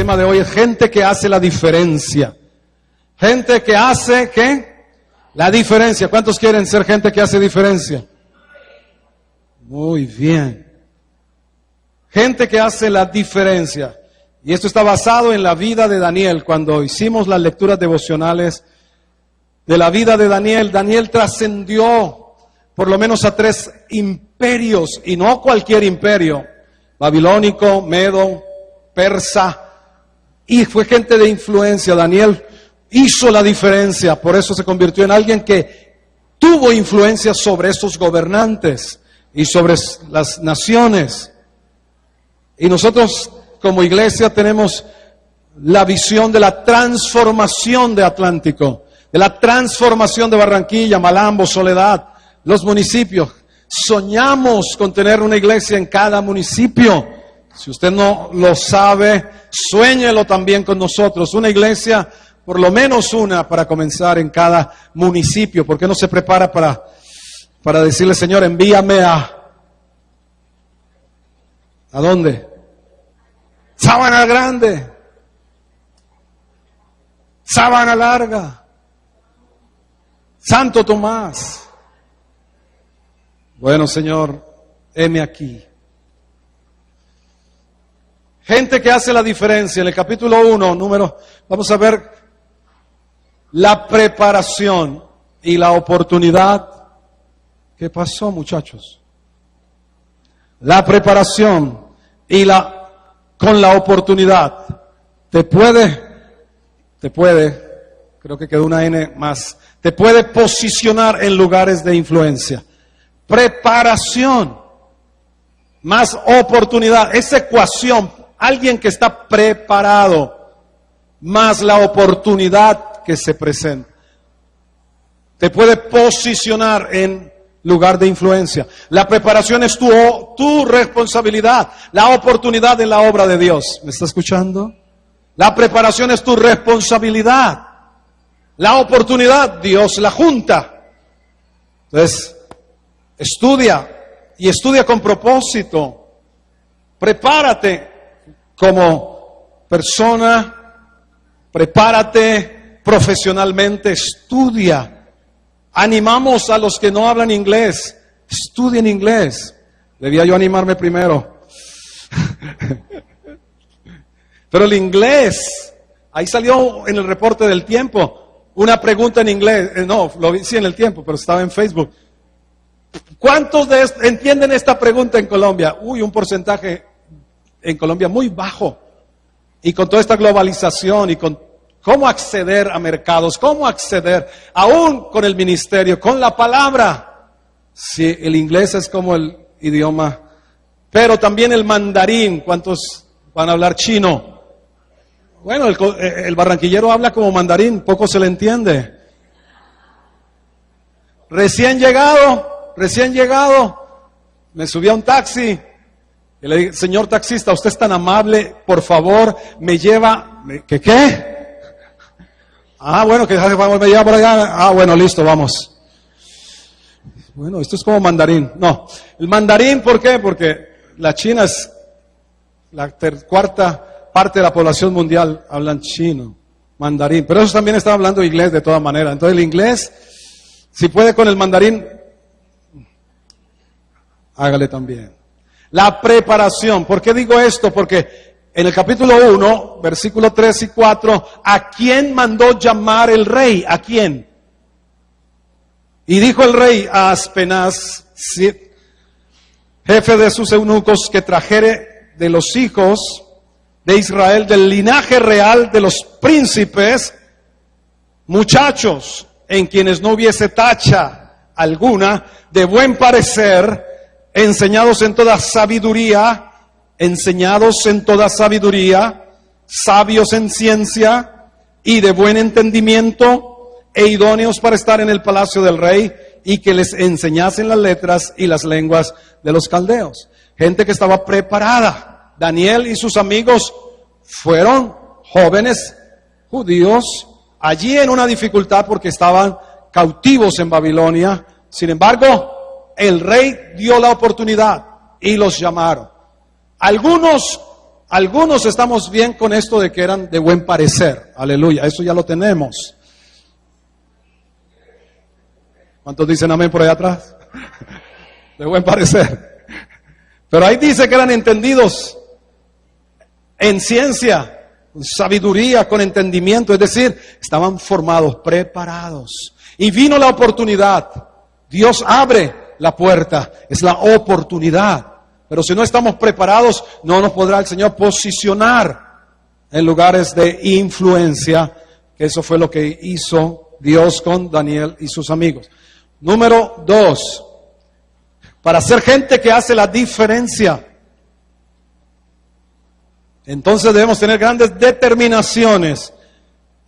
tema de hoy es gente que hace la diferencia. Gente que hace, ¿qué? La diferencia. ¿Cuántos quieren ser gente que hace diferencia? Muy bien. Gente que hace la diferencia. Y esto está basado en la vida de Daniel. Cuando hicimos las lecturas devocionales de la vida de Daniel, Daniel trascendió por lo menos a 3 imperios, y no cualquier imperio, babilónico, medo, persa, y fue gente de influencia. Daniel hizo la diferencia, por eso se convirtió en alguien que tuvo influencia sobre estos gobernantes y sobre las naciones. Y nosotros como iglesia tenemos la visión de la transformación de Atlántico, de la transformación de Barranquilla, Malambo, Soledad, los municipios. Soñamos con tener una iglesia en cada municipio. Si usted no lo sabe, suéñelo también con nosotros. Una iglesia, por lo menos una, para comenzar en cada municipio. ¿Por qué no se prepara para decirle, Señor, envíame a dónde? Sabana Grande, Sabana Larga, Santo Tomás. Bueno, Señor, heme aquí. Gente que hace la diferencia. En el capítulo 1, vamos a ver la preparación y la oportunidad. ¿Qué pasó, muchachos? La preparación y con la oportunidad. Te puede, creo que quedó una N más, te puede posicionar en lugares de influencia. Preparación más oportunidad, esa ecuación, alguien que está preparado más la oportunidad que se presenta, te puede posicionar en lugar de influencia. La preparación es tu responsabilidad, la oportunidad en la obra de Dios. ¿Me está escuchando? La preparación es tu responsabilidad, la oportunidad Dios la junta. Entonces, estudia y estudia con propósito. Prepárate como persona, prepárate profesionalmente, estudia. Animamos a los que no hablan inglés, estudien inglés. Debía yo animarme primero. Pero el inglés, ahí salió en el reporte del tiempo una pregunta en inglés. No, lo vi sí en el tiempo, pero estaba en Facebook. ¿Cuántos entienden esta pregunta en Colombia? Un porcentaje en Colombia muy bajo. Y con toda esta globalización y con cómo acceder a mercados, cómo acceder, aún con el ministerio, con la palabra. Sí, el inglés es como el idioma, pero también el mandarín. ¿Cuántos van a hablar chino? Bueno, el barranquillero habla como mandarín, poco se le entiende. Recién llegado, me subí a un taxi y le dije, señor taxista, usted es tan amable, por favor, me lleva, ¿qué? Bueno, que me lleva por allá. Bueno, listo, vamos. Bueno, esto es como mandarín. No, el mandarín, ¿por qué? Porque la China es la cuarta parte de la población mundial, hablan chino, mandarín. Pero ellos también están hablando inglés de todas maneras. Entonces el inglés, si puede con el mandarín, hágale también. La preparación. ¿Por qué digo esto? Porque en el capítulo 1, versículo 3 y 4, ¿a quién mandó llamar el rey? ¿A quién? Y dijo el rey a Aspenaz, jefe de sus eunucos, que trajere de los hijos de Israel, del linaje real de los príncipes, muchachos en quienes no hubiese tacha alguna, de buen parecer, enseñados en toda sabiduría, sabios en ciencia y de buen entendimiento, e idóneos para estar en el palacio del rey, y que les enseñasen las letras y las lenguas de los caldeos. Gente que estaba preparada. Daniel y sus amigos fueron jóvenes judíos, allí en una dificultad porque estaban cautivos en Babilonia. Sin embargo, el rey dio la oportunidad y los llamaron. Algunos Algunos estamos bien con esto de que eran de buen parecer. Aleluya, eso ya lo tenemos. ¿Cuántos dicen amén por allá atrás? De buen parecer. Pero ahí dice que eran entendidos en ciencia, con sabiduría, con entendimiento. Es decir, estaban formados, preparados. Y vino la oportunidad. Dios abre la puerta. Es la oportunidad. Pero si no estamos preparados, no nos podrá el Señor posicionar en lugares de influencia. Que eso fue lo que hizo Dios con Daniel y sus amigos. Número 2. Para ser gente que hace la diferencia. Entonces debemos tener grandes determinaciones.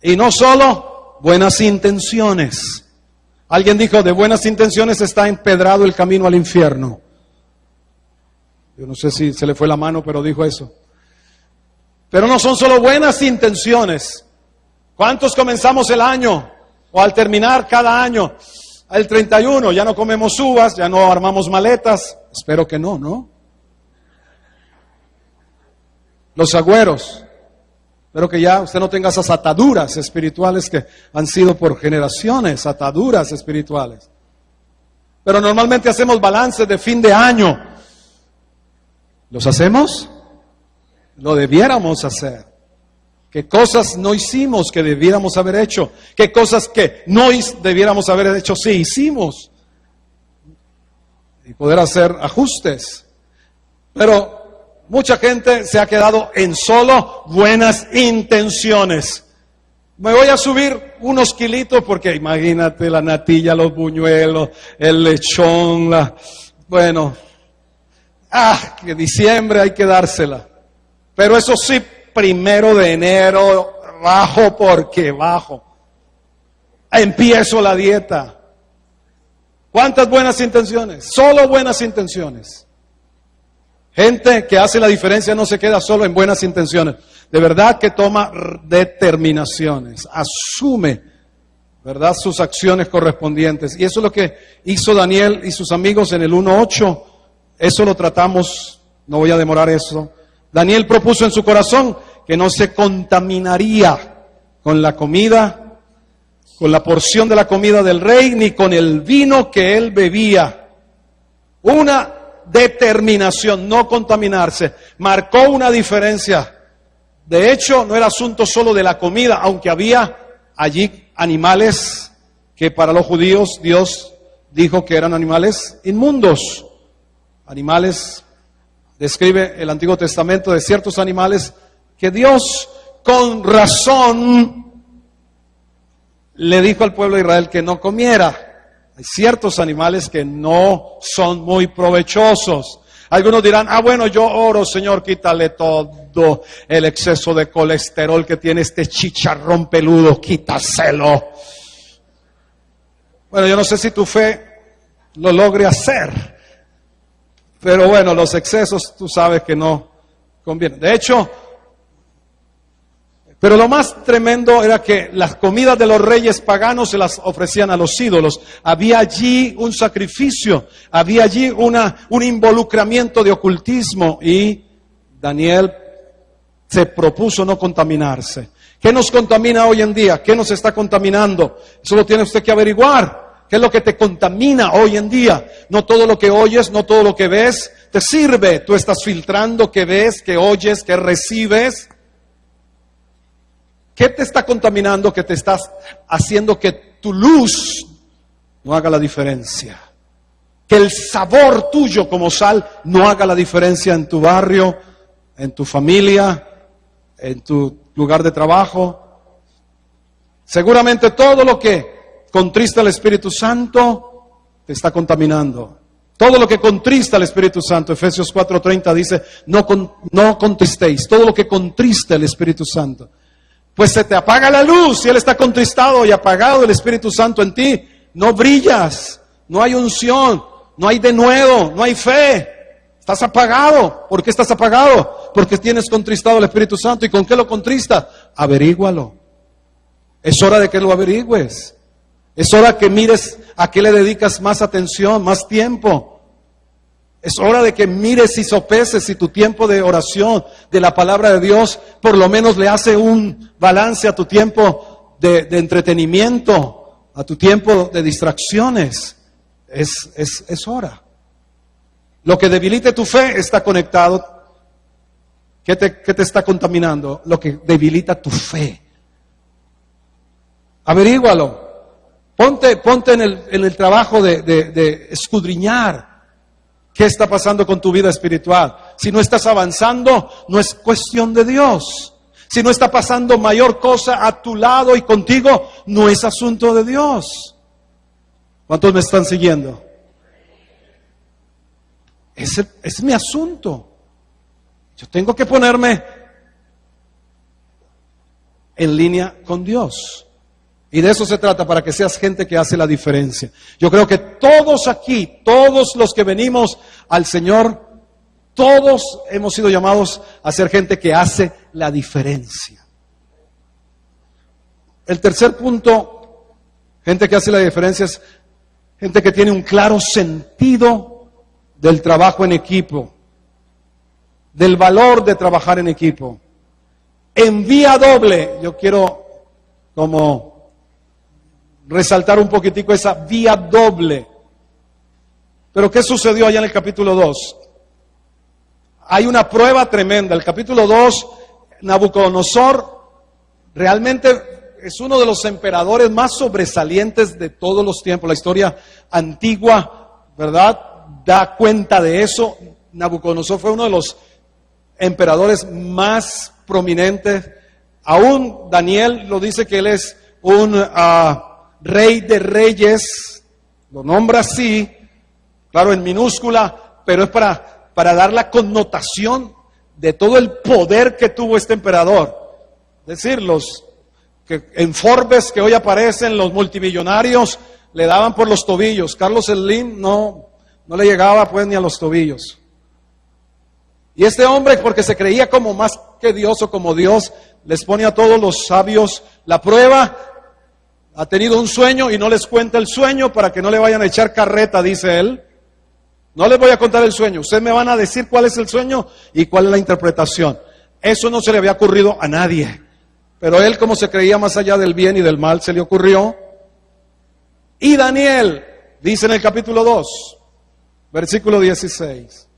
Y no solo buenas intenciones. Alguien dijo, de buenas intenciones está empedrado el camino al infierno. Yo no sé si se le fue la mano, pero dijo eso. Pero no son solo buenas intenciones. ¿Cuántos comenzamos el año? O al terminar cada año, el 31, ya no comemos uvas, ya no armamos maletas. Espero que no, ¿no? Los agüeros. Espero que ya usted no tenga esas ataduras espirituales que han sido por generaciones, ataduras espirituales. Pero normalmente hacemos balances de fin de año. ¿Los hacemos? Lo debiéramos hacer. ¿Qué cosas no hicimos que debiéramos haber hecho? ¿Qué cosas que no debiéramos haber hecho sí hicimos? Y poder hacer ajustes. Pero mucha gente se ha quedado en solo buenas intenciones. Me voy a subir unos kilitos porque imagínate la natilla, los buñuelos, el lechón, que diciembre hay que dársela. Pero eso sí, 1 de enero, bajo porque bajo. Empiezo la dieta. ¿Cuántas buenas intenciones? Solo buenas intenciones. Gente que hace la diferencia no se queda solo en buenas intenciones. De verdad que toma determinaciones. Asume, ¿verdad?, sus acciones correspondientes. Y eso es lo que hizo Daniel y sus amigos en el 1:8. Eso lo tratamos, no voy a demorar eso. Daniel propuso en su corazón que no se contaminaría con la comida, con la porción de la comida del rey, ni con el vino que él bebía. Una determinación, no contaminarse. Marcó una diferencia. De hecho, no era asunto solo de la comida, aunque había allí animales que para los judíos Dios dijo que eran animales inmundos. Animales, describe el Antiguo Testamento de ciertos animales que Dios con razón le dijo al pueblo de Israel que no comiera. Hay ciertos animales que no son muy provechosos. Algunos dirán, bueno, yo oro, Señor, quítale todo el exceso de colesterol que tiene este chicharrón peludo, quítaselo. Bueno, yo no sé si tu fe lo logre hacer. Pero bueno, los excesos tú sabes que no convienen. De hecho, pero lo más tremendo era que las comidas de los reyes paganos se las ofrecían a los ídolos. Había allí un sacrificio, había allí un involucramiento de ocultismo y Daniel se propuso no contaminarse. ¿Qué nos contamina hoy en día? ¿Qué nos está contaminando? Eso lo tiene usted que averiguar. ¿Qué es lo que te contamina hoy en día? No todo lo que oyes, no todo lo que ves te sirve. Tú estás filtrando qué ves, qué oyes, qué recibes. ¿Qué te está contaminando que te estás haciendo que tu luz no haga la diferencia? Que el sabor tuyo como sal no haga la diferencia en tu barrio, en tu familia, en tu lugar de trabajo. Seguramente todo lo que contrista al Espíritu Santo te está contaminando. Todo lo que contrista al Espíritu Santo, Efesios 4:30 dice, no contristéis. Todo lo que contrista al Espíritu Santo. Pues se te apaga la luz, si Él está contristado y apagado el Espíritu Santo en ti, no brillas, no hay unción, no hay denuedo, no hay fe. Estás apagado. ¿Por qué estás apagado? Porque tienes contristado al Espíritu Santo. ¿Y con qué lo contrista? Averígualo. Es hora de que lo averigües. Es hora que mires a qué le dedicas más atención, más tiempo. Es hora de que mires y sopeses si tu tiempo de oración, de la palabra de Dios, por lo menos le hace un balance a tu tiempo de entretenimiento, a tu tiempo de distracciones. Es hora. Lo que debilite tu fe está conectado. ¿Qué te está contaminando? Lo que debilita tu fe. Averígualo. Ponte en el trabajo de escudriñar qué está pasando con tu vida espiritual. Si no estás avanzando, no es cuestión de Dios. Si no está pasando mayor cosa a tu lado y contigo, no es asunto de Dios. ¿Cuántos me están siguiendo? Ese es mi asunto. Yo tengo que ponerme en línea con Dios. Y de eso se trata, para que seas gente que hace la diferencia. Yo creo que todos aquí, todos los que venimos al Señor, todos hemos sido llamados a ser gente que hace la diferencia. El tercer punto, gente que hace la diferencia, es gente que tiene un claro sentido del trabajo en equipo, del valor de trabajar en equipo. En vía doble, yo quiero como resaltar un poquitico esa vía doble. Pero ¿qué sucedió allá en el capítulo 2? Hay una prueba tremenda. El capítulo 2, Nabucodonosor realmente es uno de los emperadores más sobresalientes de todos los tiempos. La historia antigua, ¿verdad?, da cuenta de eso. Nabucodonosor fue uno de los emperadores más prominentes. Aún Daniel lo dice que él es un rey de reyes, lo nombra así, claro, en minúscula, pero es para dar la connotación de todo el poder que tuvo este emperador. Es decir, los que en Forbes que hoy aparecen, los multimillonarios, le daban por los tobillos. Carlos Slim no le llegaba pues ni a los tobillos. Y este hombre, porque se creía como más que Dios o como Dios, les pone a todos los sabios la prueba. Ha tenido un sueño y no les cuenta el sueño para que no le vayan a echar carreta, dice él. No les voy a contar el sueño. Ustedes me van a decir cuál es el sueño y cuál es la interpretación. Eso no se le había ocurrido a nadie. Pero él, como se creía más allá del bien y del mal, se le ocurrió. Y Daniel, dice en el capítulo 2, versículo 16.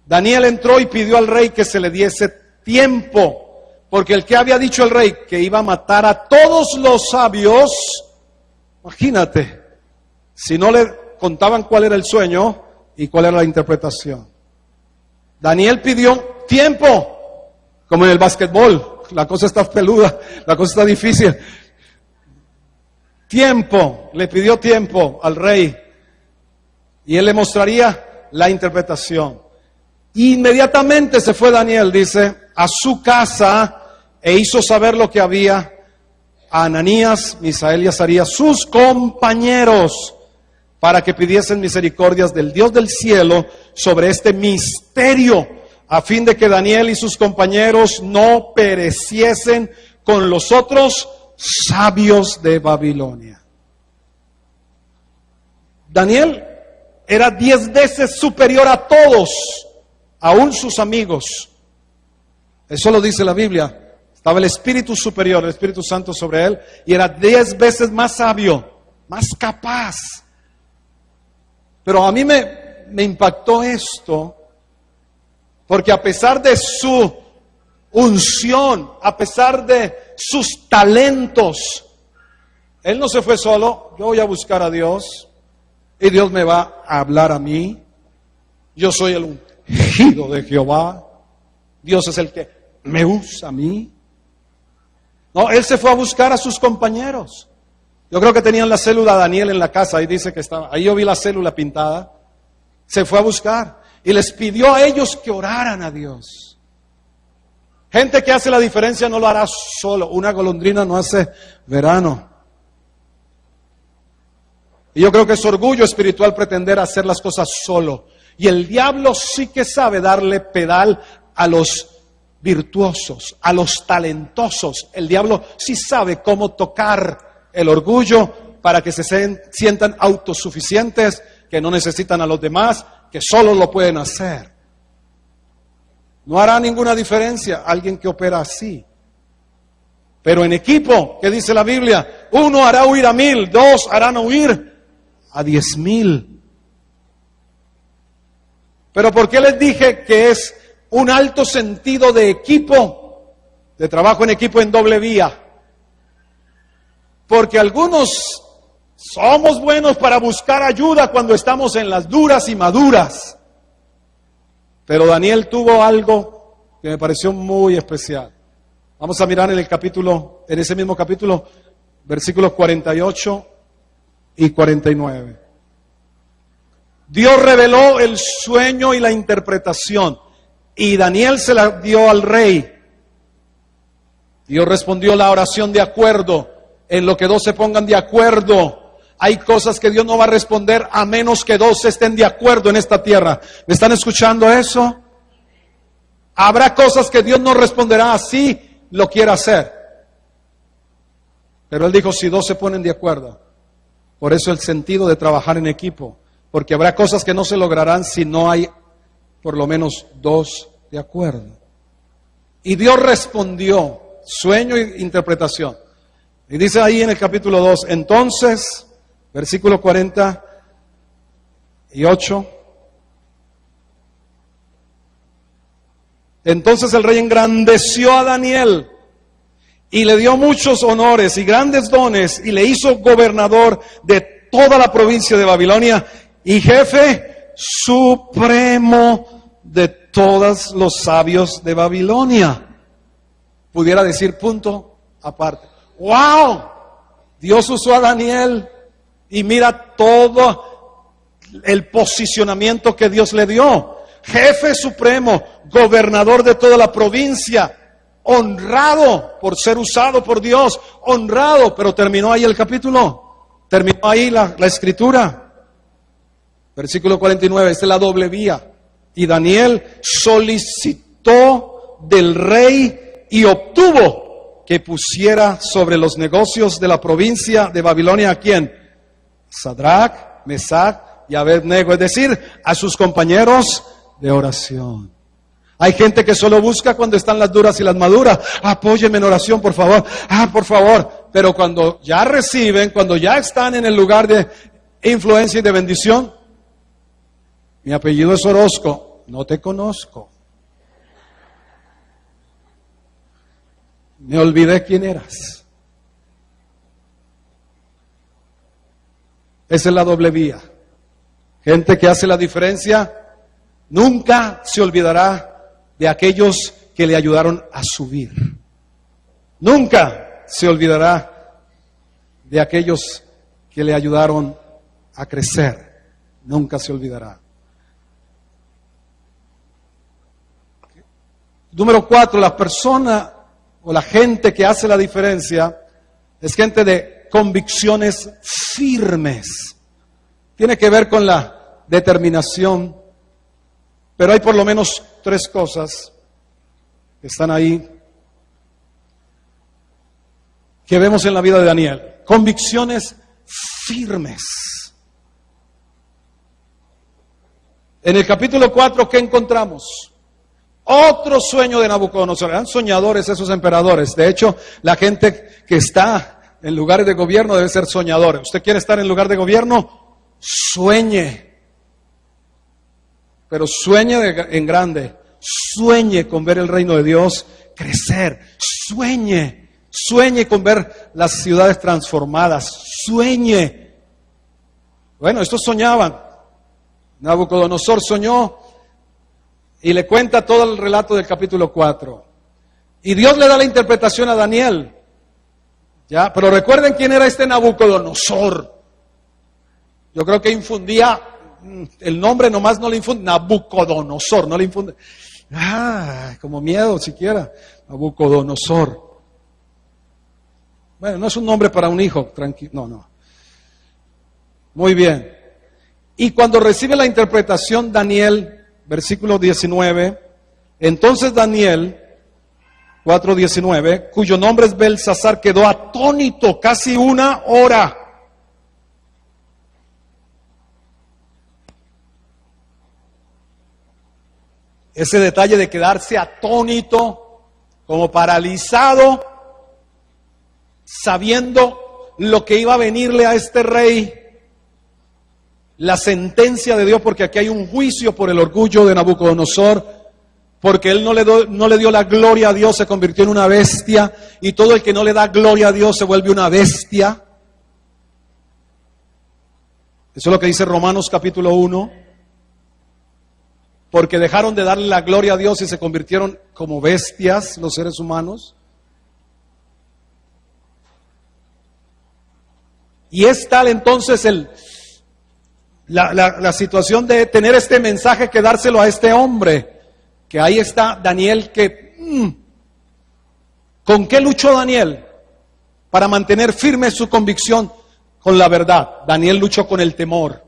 Daniel entró y pidió al rey que se le diese tiempo. Porque el que había dicho el rey que iba a matar a todos los sabios, imagínate, si no le contaban cuál era el sueño y cuál era la interpretación. Daniel pidió tiempo, como en el básquetbol, la cosa está peluda, la cosa está difícil. Tiempo, le pidió tiempo al rey y él le mostraría la interpretación. Inmediatamente se fue Daniel, dice, a su casa e hizo saber lo que había a Ananías, Misael y Azarías, sus compañeros, para que pidiesen misericordias del Dios del cielo sobre este misterio, a fin de que Daniel y sus compañeros no pereciesen con los otros sabios de Babilonia. Daniel era 10 veces superior a todos, aún sus amigos. Eso lo dice la Biblia. Estaba el Espíritu superior, el Espíritu Santo sobre él, y era 10 veces más sabio, más capaz. Pero a mí me impactó esto, porque a pesar de su unción, a pesar de sus talentos, él no se fue solo. Yo voy a buscar a Dios y Dios me va a hablar a mí. Yo soy el ungido de Jehová. Dios es el que me usa a mí. No, él se fue a buscar a sus compañeros. Yo creo que tenían la célula Daniel en la casa. Ahí dice que estaba. Ahí yo vi la célula pintada. Se fue a buscar y les pidió a ellos que oraran a Dios. Gente que hace la diferencia no lo hará solo. Una golondrina no hace verano. Y yo creo que es orgullo espiritual pretender hacer las cosas solo. Y el diablo sí que sabe darle pedal a los virtuosos, a los talentosos. El diablo sí sabe cómo tocar el orgullo para que se sientan autosuficientes, que no necesitan a los demás, que solo lo pueden hacer. No hará ninguna diferencia alguien que opera así. Pero en equipo, ¿qué dice la Biblia? 1 hará huir a 1000, 2 harán huir a 10,000. Pero ¿por qué les dije que es un alto sentido de equipo, de trabajo en equipo en doble vía? Porque algunos somos buenos para buscar ayuda cuando estamos en las duras y maduras. Pero Daniel tuvo algo que me pareció muy especial. Vamos a mirar en ese mismo capítulo, versículos 48 y 49. Dios reveló el sueño y la interpretación, y Daniel se la dio al rey. Dios respondió la oración de acuerdo, en lo que dos se pongan de acuerdo. Hay cosas que Dios no va a responder a menos que dos estén de acuerdo en esta tierra. ¿Me están escuchando eso? Habrá cosas que Dios no responderá así lo quiera hacer. Pero Él dijo, si dos se ponen de acuerdo. Por eso el sentido de trabajar en equipo. Porque habrá cosas que no se lograrán si no hay por lo menos dos de acuerdo. Y Dios respondió, sueño e interpretación. Y dice ahí en el capítulo 2, entonces, versículo 48. Entonces el rey engrandeció a Daniel y le dio muchos honores y grandes dones y le hizo gobernador de toda la provincia de Babilonia y jefe supremo de todos los sabios de Babilonia. Pudiera decir punto aparte. ¡Wow! Dios usó a Daniel y mira todo el posicionamiento que Dios le dio. Jefe supremo, gobernador de toda la provincia, honrado por ser usado por Dios, honrado, pero terminó ahí el capítulo, terminó ahí la escritura. Versículo 49, esta es la doble vía. Y Daniel solicitó del rey y obtuvo que pusiera sobre los negocios de la provincia de Babilonia ¿a quién? Sadrach, Mesach y Abednego, es decir, a sus compañeros de oración. Hay gente que solo busca cuando están las duras y las maduras. Apóyeme en oración, por favor. Por favor. Pero cuando ya reciben, cuando ya están en el lugar de influencia y de bendición, mi apellido es Orozco, no te conozco. Me olvidé quién eras. Esa es la doble vía. Gente que hace la diferencia nunca se olvidará de aquellos que le ayudaron a subir. Nunca se olvidará de aquellos que le ayudaron a crecer. Nunca se olvidará. Número 4, la persona o la gente que hace la diferencia es gente de convicciones firmes. Tiene que ver con la determinación. Pero hay por lo menos 3 cosas que están ahí que vemos en la vida de Daniel. Convicciones firmes. En el capítulo 4, ¿qué encontramos? Otro sueño de Nabucodonosor. Eran soñadores esos emperadores. De hecho, la gente que está en lugares de gobierno debe ser soñadora. ¿Usted quiere estar en lugar de gobierno? Sueñe. Pero sueñe en grande, sueñe con ver el reino de Dios crecer, sueñe con ver las ciudades transformadas, sueñe. Bueno, estos soñaban. Nabucodonosor soñó y le cuenta todo el relato del capítulo 4. Y Dios le da la interpretación a Daniel. ¿Ya? Pero recuerden quién era este Nabucodonosor. Yo creo que infundía... El nombre nomás no le infunde, Nabucodonosor, no le infunde, como miedo siquiera, Nabucodonosor. Bueno, no es un nombre para un hijo, tranquilo, no. Muy bien. Y cuando recibe la interpretación Daniel, versículo 19, entonces Daniel, 4:19, cuyo nombre es Belsasar, quedó atónito casi 1 hora. ese detalle de quedarse atónito, como paralizado, sabiendo lo que iba a venirle a este rey, la sentencia de Dios, porque aquí hay un juicio por el orgullo de Nabucodonosor, porque él no le dio la gloria a Dios, se convirtió en una bestia, y todo el que no le da gloria a Dios se vuelve una bestia. Eso es lo que dice Romanos capítulo 1. Porque dejaron de darle la gloria a Dios y se convirtieron como bestias los seres humanos. Y es tal entonces la situación de tener este mensaje que dárselo a este hombre. Que ahí está Daniel que... ¿Con qué luchó Daniel? Para mantener firme su convicción con la verdad. Daniel luchó con el temor.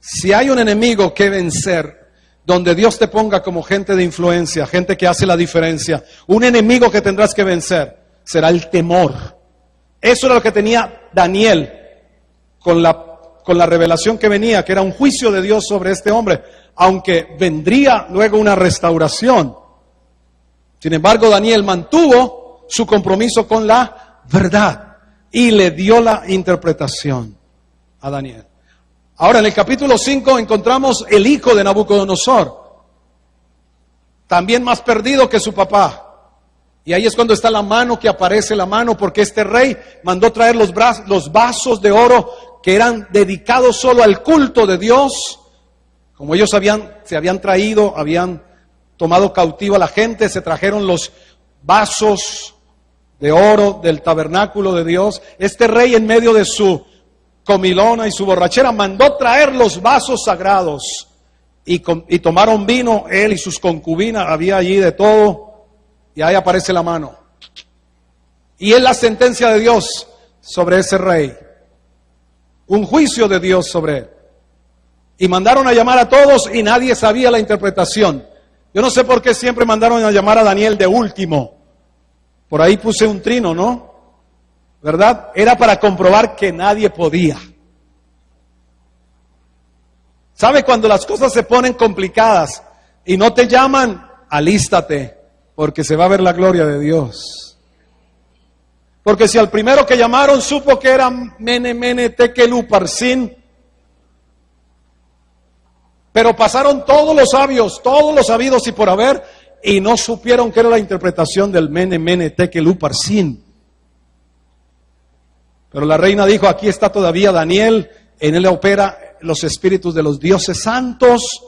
Si hay un enemigo que vencer, donde Dios te ponga como gente de influencia, gente que hace la diferencia, un enemigo que tendrás que vencer, será el temor. Eso era lo que tenía Daniel con la revelación que venía, que era un juicio de Dios sobre este hombre, aunque vendría luego una restauración. Sin embargo, Daniel mantuvo su compromiso con la verdad y le dio la interpretación a Daniel. Ahora, en el capítulo 5 encontramos el hijo de Nabucodonosor, también más perdido que su papá. Y ahí es cuando está la mano, que aparece la mano, porque este rey mandó traer los vasos de oro que eran dedicados solo al culto de Dios. Como ellos se habían traído, habían tomado cautivo a la gente, se trajeron los vasos de oro del tabernáculo de Dios. Este rey, en medio de su comilona y su borrachera, mandó traer los vasos sagrados y tomaron vino, él y sus concubinas, había allí de todo, y ahí aparece la mano. Y es la sentencia de Dios sobre ese rey, un juicio de Dios sobre él. Y mandaron a llamar a todos y nadie sabía la interpretación. Yo no sé por qué siempre mandaron a llamar a Daniel de último. Por ahí puse un trino, ¿no? ¿Verdad? Era para comprobar que nadie podía. ¿Sabe? Cuando las cosas se ponen complicadas y no te llaman, alístate, porque se va a ver la gloria de Dios. Porque si al primero que llamaron supo que era Mene, Tekel, Uparsin, pero pasaron todos los sabios, todos los sabidos y por haber, y no supieron que era la interpretación del Mene, Tekel, Uparsin. Pero la reina dijo, aquí está todavía Daniel, en él opera los espíritus de los dioses santos.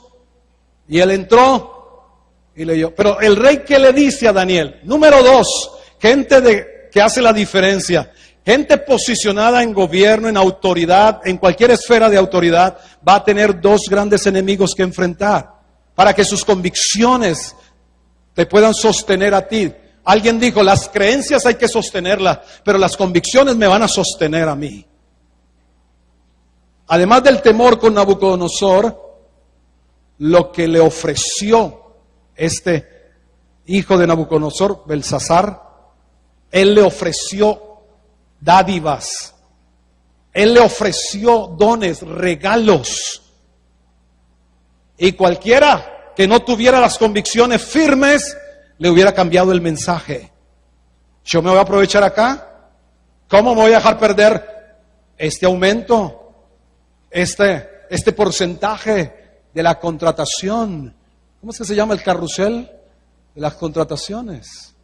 Y él entró y leyó. Pero el rey, ¿qué le dice a Daniel? Número 2, gente que hace la diferencia. Gente posicionada en gobierno, en autoridad, en cualquier esfera de autoridad, va a tener 2 grandes enemigos que enfrentar para que sus convicciones te puedan sostener a ti. Alguien dijo, las creencias hay que sostenerlas, pero las convicciones me van a sostener a mí. Además del temor con Nabucodonosor, lo que le ofreció este hijo de Nabucodonosor, Belsasar, él le ofreció dádivas, él le ofreció dones, regalos. Y cualquiera que no tuviera las convicciones firmes, le hubiera cambiado el mensaje. Yo me voy a aprovechar acá. ¿Cómo me voy a dejar perder este aumento? Este porcentaje de la contratación. ¿Cómo es que se llama el carrusel de las contrataciones?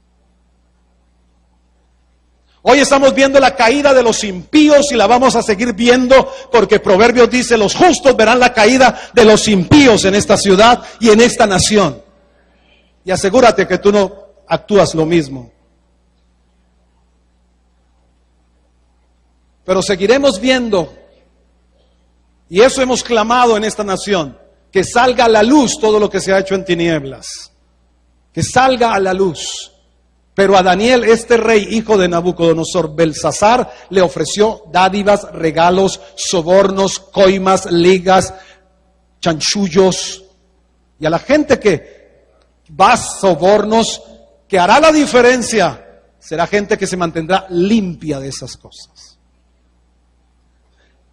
Hoy estamos viendo la caída de los impíos y la vamos a seguir viendo porque Proverbios dice, los justos verán la caída de los impíos en esta ciudad y en esta nación. Y asegúrate que tú no actúas lo mismo. Pero seguiremos viendo, y eso hemos clamado en esta nación, que salga a la luz todo lo que se ha hecho en tinieblas. Que salga a la luz. Pero a Daniel, este rey, hijo de Nabucodonosor, Belsasar, le ofreció dádivas, regalos, sobornos, coimas, ligas, chanchullos. Y a la gente que va a sobornos, que hará la diferencia, será gente que se mantendrá limpia de esas cosas.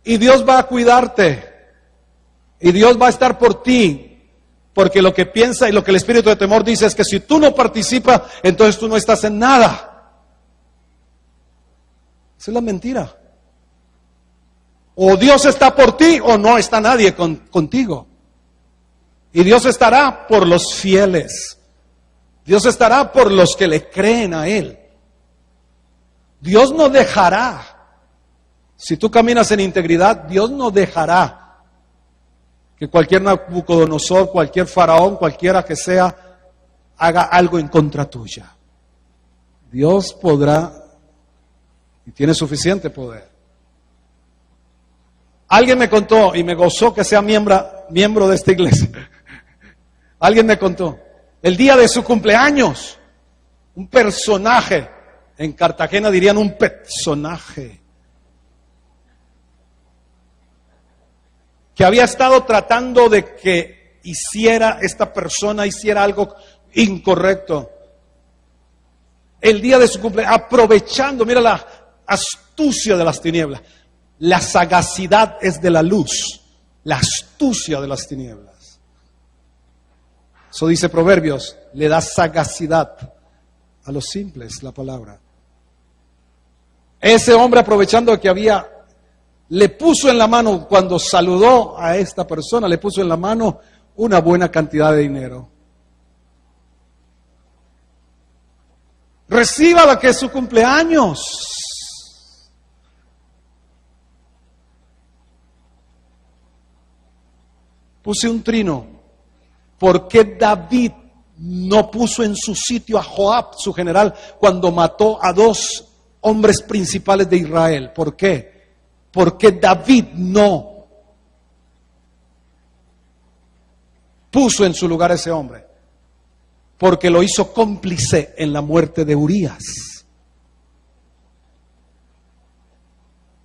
Y Dios va a cuidarte. Y Dios va a estar por ti. Porque lo que piensa y lo que el espíritu de temor dice es que si tú no participas, entonces tú no estás en nada. Esa es la mentira. O Dios está por ti o no está nadie contigo. Y Dios estará por los fieles. Dios estará por los que le creen a Él. Dios no dejará. Si tú caminas en integridad, Dios no dejará que cualquier Nabucodonosor, cualquier faraón, cualquiera que sea, haga algo en contra tuya. Dios podrá y tiene suficiente poder. Alguien me contó y me gozó que sea miembro de esta iglesia. Alguien me contó, el día de su cumpleaños, un personaje, en Cartagena dirían un personaje, que había estado tratando de que esta persona hiciera algo incorrecto. El día de su cumpleaños, aprovechando, mira la astucia de las tinieblas. La sagacidad es de la luz, la astucia de las tinieblas. Eso dice Proverbios, le da sagacidad a los simples, la palabra. Ese hombre, aprovechando que le puso en la mano, cuando saludó a esta persona, le puso en la mano una buena cantidad de dinero. Reciba la que es su cumpleaños. Puse un trino. ¿Por qué David no puso en su sitio a Joab, su general, cuando mató a 2 hombres principales de Israel? ¿Por qué? Porque David no puso en su lugar a ese hombre. Porque lo hizo cómplice en la muerte de Urías.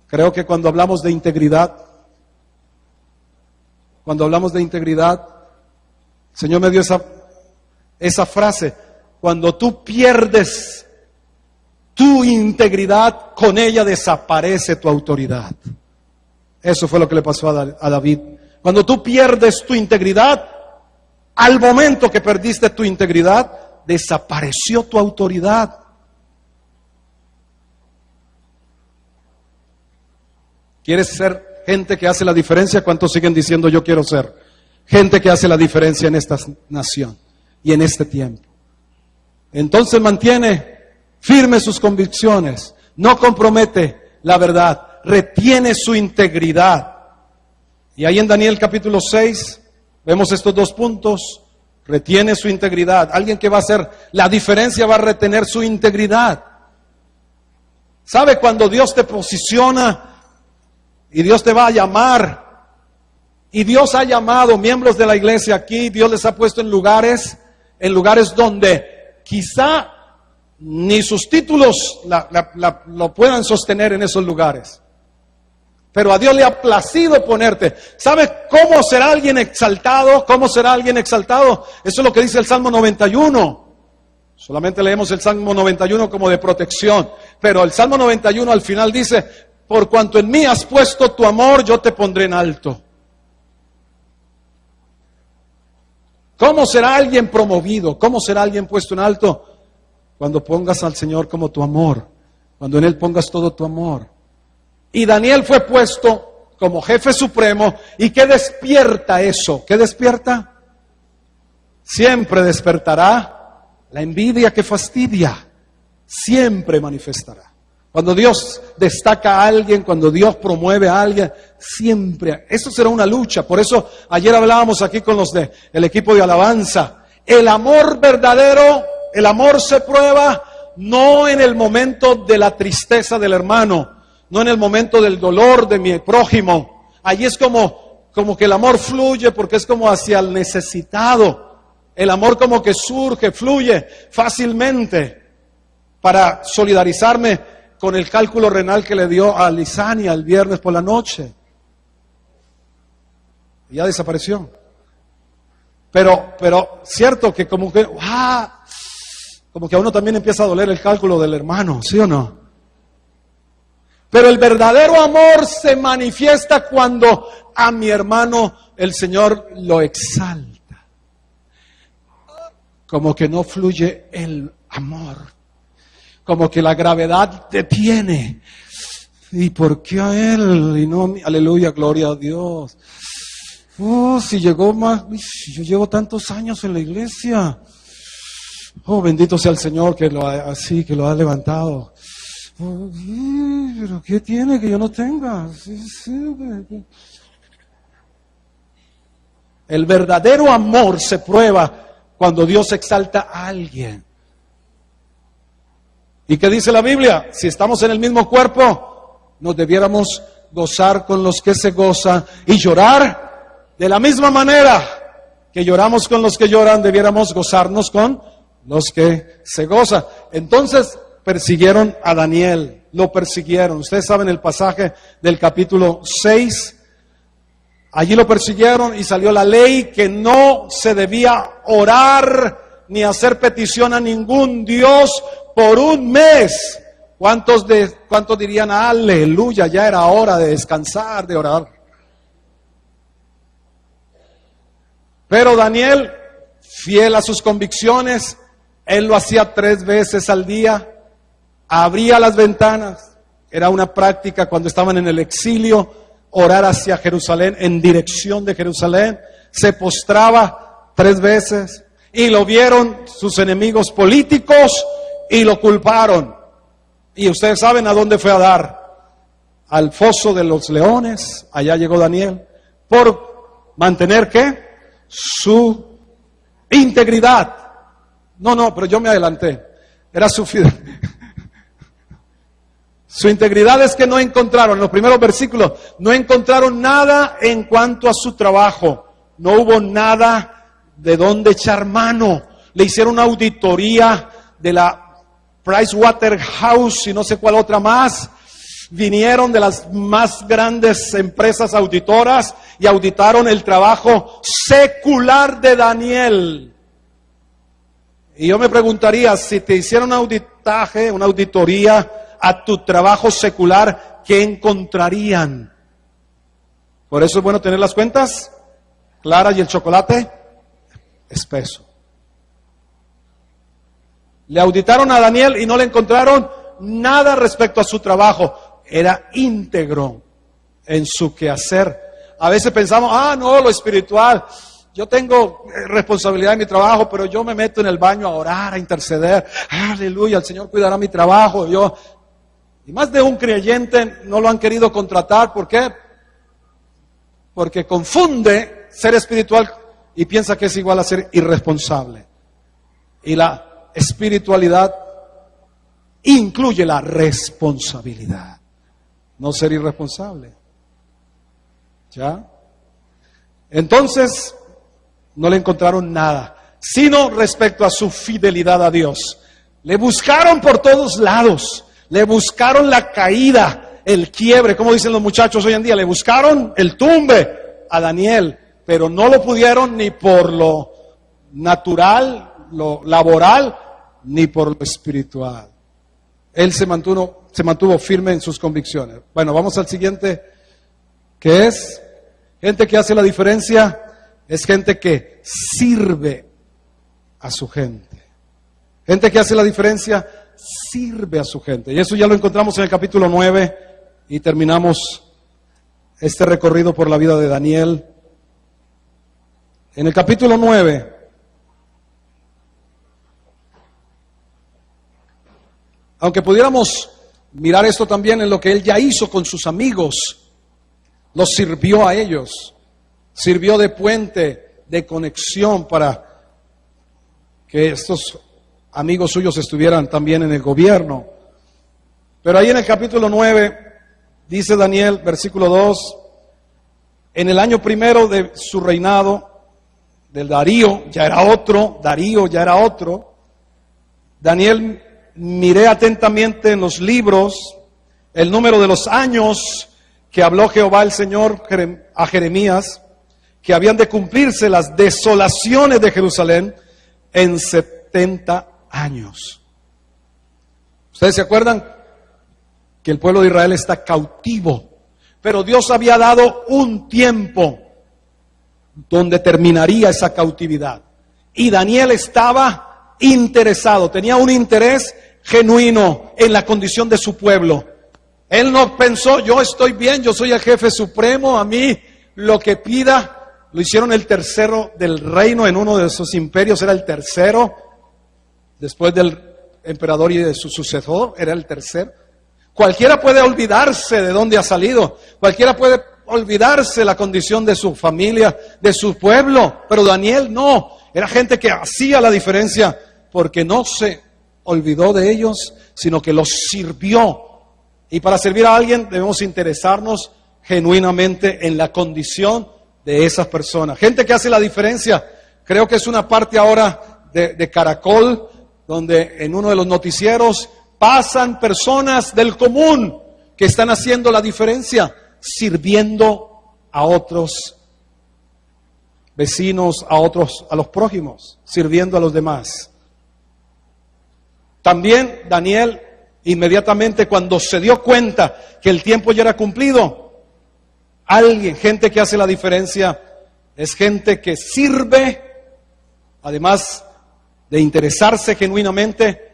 Creo que cuando hablamos de integridad, el Señor me dio esa frase. Cuando tú pierdes tu integridad, con ella desaparece tu autoridad. Eso fue lo que le pasó a David. Cuando tú pierdes tu integridad, al momento que perdiste tu integridad, desapareció tu autoridad. ¿Quieres ser gente que hace la diferencia? ¿Cuántos siguen diciendo yo quiero ser gente que hace la diferencia en esta nación y en este tiempo? Entonces mantiene firme sus convicciones, no compromete la verdad, retiene su integridad. Y ahí en Daniel capítulo 6 vemos estos 2 puntos. Retiene su integridad. Alguien que va a hacer la diferencia va a retener su integridad. ¿Sabe cuando Dios te posiciona y Dios te va a llamar? Y Dios ha llamado miembros de la iglesia aquí, Dios les ha puesto en lugares donde quizá ni sus títulos lo puedan sostener en esos lugares. Pero a Dios le ha placido ponerte. ¿Sabe cómo será alguien exaltado? ¿Cómo será alguien exaltado? Eso es lo que dice el Salmo 91. Solamente leemos el Salmo 91 como de protección. Pero el Salmo 91 al final dice, por cuanto en mí has puesto tu amor, yo te pondré en alto. ¿Cómo será alguien promovido? ¿Cómo será alguien puesto en alto? Cuando pongas al Señor como tu amor. Cuando en Él pongas todo tu amor. Y Daniel fue puesto como jefe supremo. ¿Y qué despierta eso? ¿Qué despierta? Siempre despertará la envidia que fastidia. Siempre manifestará. Cuando Dios destaca a alguien, cuando Dios promueve a alguien, siempre. Eso será una lucha. Por eso ayer hablábamos aquí con los del equipo de alabanza. El amor verdadero, el amor se prueba no en el momento de la tristeza del hermano, no en el momento del dolor de mi prójimo. Allí es como que el amor fluye porque es como hacia el necesitado. El amor como que surge, fluye fácilmente para solidarizarme con el cálculo renal que le dio a Lisania el viernes por la noche. Y ya desapareció. Pero cierto que como que a uno también empieza a doler el cálculo del hermano, ¿sí o no? Pero el verdadero amor se manifiesta cuando a mi hermano el Señor lo exalta. como que no fluye el amor, como que la gravedad detiene. ¿Y por qué a él y no a mí? Aleluya, gloria a Dios. Si llegó más, yo llevo tantos años en la iglesia. Oh, bendito sea el Señor que lo ha levantado. Pero ¿qué tiene que yo no tenga? El verdadero amor se prueba cuando Dios exalta a alguien. ¿Y qué dice la Biblia? Si estamos en el mismo cuerpo, nos debiéramos gozar con los que se gozan y llorar de la misma manera que lloramos con los que lloran, debiéramos gozarnos con los que se gozan. Entonces persiguieron a Daniel, lo persiguieron. Ustedes saben el pasaje del capítulo 6. Allí lo persiguieron y salió la ley que no se debía orar ni hacer petición a ningún Dios por un mes. ¿Cuántos dirían aleluya? Ya era hora de descansar, de orar. Pero Daniel, fiel a sus convicciones, él lo hacía 3 veces al día, abría las ventanas. Era una práctica cuando estaban en el exilio, orar hacia Jerusalén, en dirección de Jerusalén. Se postraba 3 veces y lo vieron sus enemigos políticos y lo culparon. Y ustedes saben a dónde fue a dar. Al foso de los leones. Allá llegó Daniel por mantener ¿qué? Su integridad. No, pero yo me adelanté. Era su fidelidad. Su integridad es que no encontraron, en los primeros versículos, no encontraron nada en cuanto a su trabajo. No hubo nada de dónde echar mano. Le hicieron una auditoría de la Pricewaterhouse y no sé cuál otra más. Vinieron de las más grandes empresas auditoras y auditaron el trabajo secular de Daniel. Y yo me preguntaría, si te hicieron un auditaje, una auditoría a tu trabajo secular, ¿qué encontrarían? Por eso es bueno tener las cuentas claras y el chocolate espeso. Le auditaron a Daniel y no le encontraron nada respecto a su trabajo. Era íntegro en su quehacer. A veces pensamos, no, lo espiritual. Yo tengo responsabilidad en mi trabajo, pero yo me meto en el baño a orar, a interceder. Aleluya, el Señor cuidará mi trabajo. Y más de un creyente no lo han querido contratar. ¿Por qué? Porque confunde ser espiritual y piensa que es igual a ser irresponsable. Y la espiritualidad incluye la responsabilidad, no ser irresponsable. ¿Ya? Entonces, no le encontraron nada, sino respecto a su fidelidad a Dios. Le buscaron por todos lados. Le buscaron la caída, el quiebre, como dicen los muchachos hoy en día. Le buscaron el tumbe a Daniel, pero no lo pudieron ni por lo natural, lo laboral, ni por lo espiritual. Él se mantuvo firme en sus convicciones. Bueno, vamos al siguiente, que es gente que hace la diferencia, es gente que sirve a su gente. Gente que hace la diferencia sirve a su gente. Y eso ya lo encontramos en el capítulo 9 y terminamos este recorrido por la vida de Daniel. En el capítulo 9, aunque pudiéramos mirar esto también en lo que él ya hizo con sus amigos, los sirvió a ellos, sirvió de puente, de conexión para que estos amigos suyos estuvieran también en el gobierno. Pero ahí en el capítulo 9, dice Daniel, versículo 2, en el año primero de su reinado, del Darío ya era otro, Daniel, miré atentamente en los libros el número de los años que habló Jehová el Señor a Jeremías, que habían de cumplirse las desolaciones de Jerusalén en 70 años. ¿Ustedes se acuerdan que el pueblo de Israel está cautivo? Pero Dios había dado un tiempo donde terminaría esa cautividad. Y Daniel estaba interesado, tenía un interés genuino en la condición de su pueblo. Él no pensó, yo estoy bien, yo soy el jefe supremo, a mí lo que pida. Lo hicieron el tercero del reino en uno de esos imperios, era el tercero, después del emperador y de su sucesor, era el tercero. Cualquiera puede olvidarse de dónde ha salido, cualquiera puede olvidarse la condición de su familia, de su pueblo, pero Daniel no, era gente que hacía la diferencia porque no se olvidó de ellos, sino que los sirvió. Y para servir a alguien debemos interesarnos genuinamente en la condición de esas personas. Gente que hace la diferencia. Creo que es una parte ahora de Caracol, donde en uno de los noticieros pasan personas del común que están haciendo la diferencia, sirviendo a otros vecinos, a los prójimos, sirviendo a los demás. También Daniel, inmediatamente cuando se dio cuenta que el tiempo ya era cumplido, gente que hace la diferencia es gente que sirve, además de interesarse genuinamente,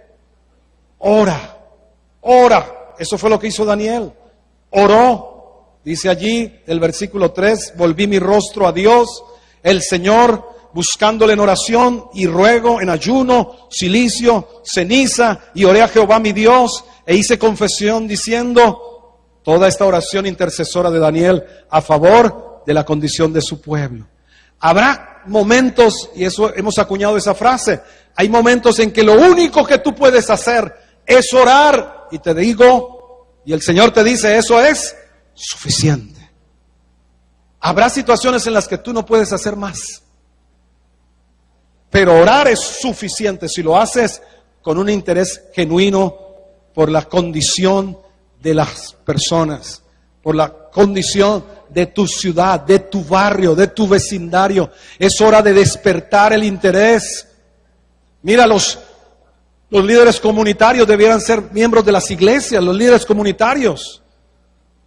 ora. Eso fue lo que hizo Daniel. Oró. Dice allí el versículo 3, volví mi rostro a Dios, el Señor, buscándole en oración y ruego, en ayuno, cilicio, ceniza, y oré a Jehová mi Dios, e hice confesión diciendo, toda esta oración intercesora de Daniel a favor de la condición de su pueblo. Habrá momentos, y eso hemos acuñado esa frase, hay momentos en que lo único que tú puedes hacer es orar, y te digo, y el Señor te dice, eso es suficiente. Habrá situaciones en las que tú no puedes hacer más, pero orar es suficiente si lo haces con un interés genuino por la condición de las personas, por la condición de tu ciudad, de tu barrio, de tu vecindario. Es hora de despertar el interés. Mira, los líderes comunitarios debieran ser miembros de las iglesias, los líderes comunitarios,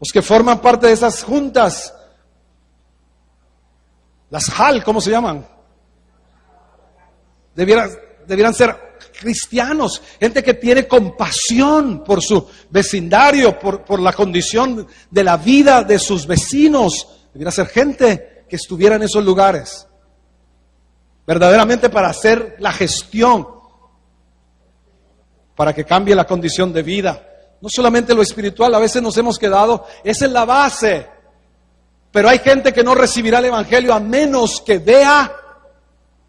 los que forman parte de esas juntas, las JAL, ¿cómo se llaman? Debieran ser cristianos, gente que tiene compasión por su vecindario, por la condición de la vida de sus vecinos. Debiera ser gente que estuviera en esos lugares, verdaderamente para hacer la gestión, para que cambie la condición de vida. No solamente lo espiritual, a veces nos hemos quedado, esa es la base, pero hay gente que no recibirá el evangelio a menos que vea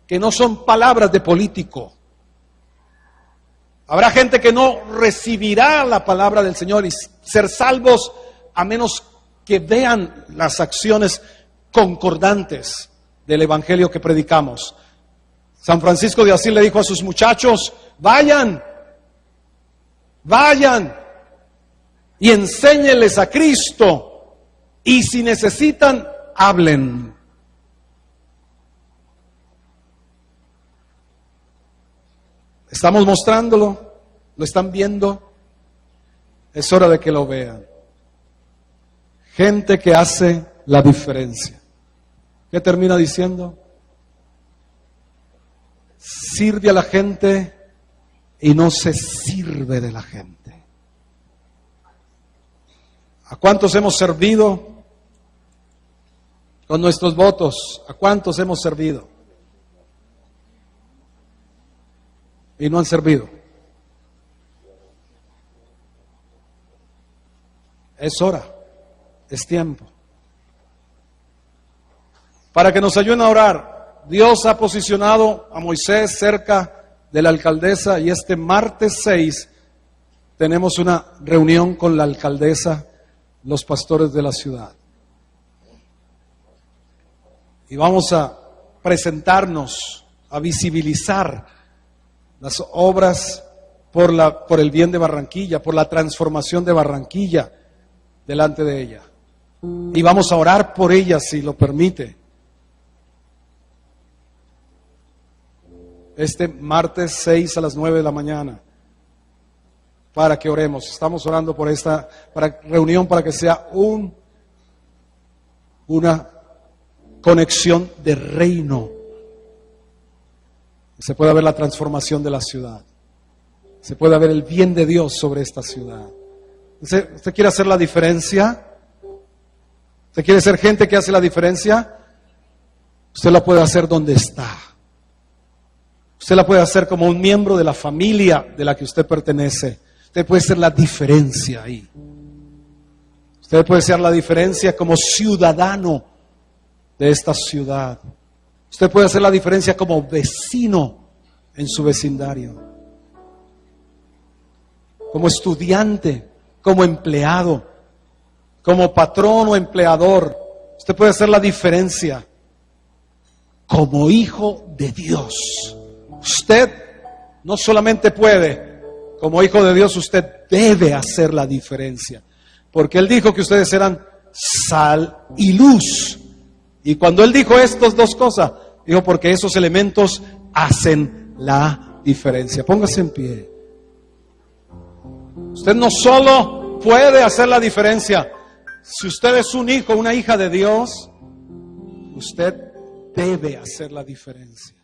que no son palabras de político. Habrá gente que no recibirá la palabra del Señor y ser salvos a menos que vean las acciones concordantes del evangelio que predicamos. San Francisco de Asís le dijo a sus muchachos, vayan y enséñenles a Cristo, y si necesitan, hablen. Estamos mostrándolo, lo están viendo, es hora de que lo vean. Gente que hace la diferencia. ¿Qué termina diciendo? Sirve a la gente y no se sirve de la gente. ¿A cuántos hemos servido con nuestros votos? ¿A cuántos hemos servido? Y no han servido. Es hora, es tiempo. Para que nos ayuden a orar, Dios ha posicionado a Moisés cerca de la alcaldesa, y este martes 6 tenemos una reunión con la alcaldesa, los pastores de la ciudad. Y vamos a presentarnos, a visibilizar las obras por el bien de Barranquilla, por la transformación de Barranquilla delante de ella. Y vamos a orar por ella si lo permite. Este martes 6 a las 9 de la mañana, para que oremos. Estamos orando por esta reunión para que sea una conexión de reino. Se puede ver la transformación de la ciudad. Se puede ver el bien de Dios sobre esta ciudad. ¿Usted quiere hacer la diferencia? ¿Usted quiere ser gente que hace la diferencia? Usted la puede hacer donde está. Usted la puede hacer como un miembro de la familia de la que usted pertenece. Usted puede hacer la diferencia ahí. Usted puede hacer la diferencia como ciudadano de esta ciudad. Usted puede hacer la diferencia como vecino en su vecindario, como estudiante, como empleado, como patrón o empleador. Usted puede hacer la diferencia como hijo de Dios. Usted no solamente puede, como hijo de Dios, usted debe hacer la diferencia. Porque Él dijo que ustedes eran sal y luz. Y cuando Él dijo estas dos cosas, dijo porque esos elementos hacen la diferencia. Póngase en pie. Usted no solo puede hacer la diferencia. Si usted es un hijo, una hija de Dios, usted debe hacer la diferencia.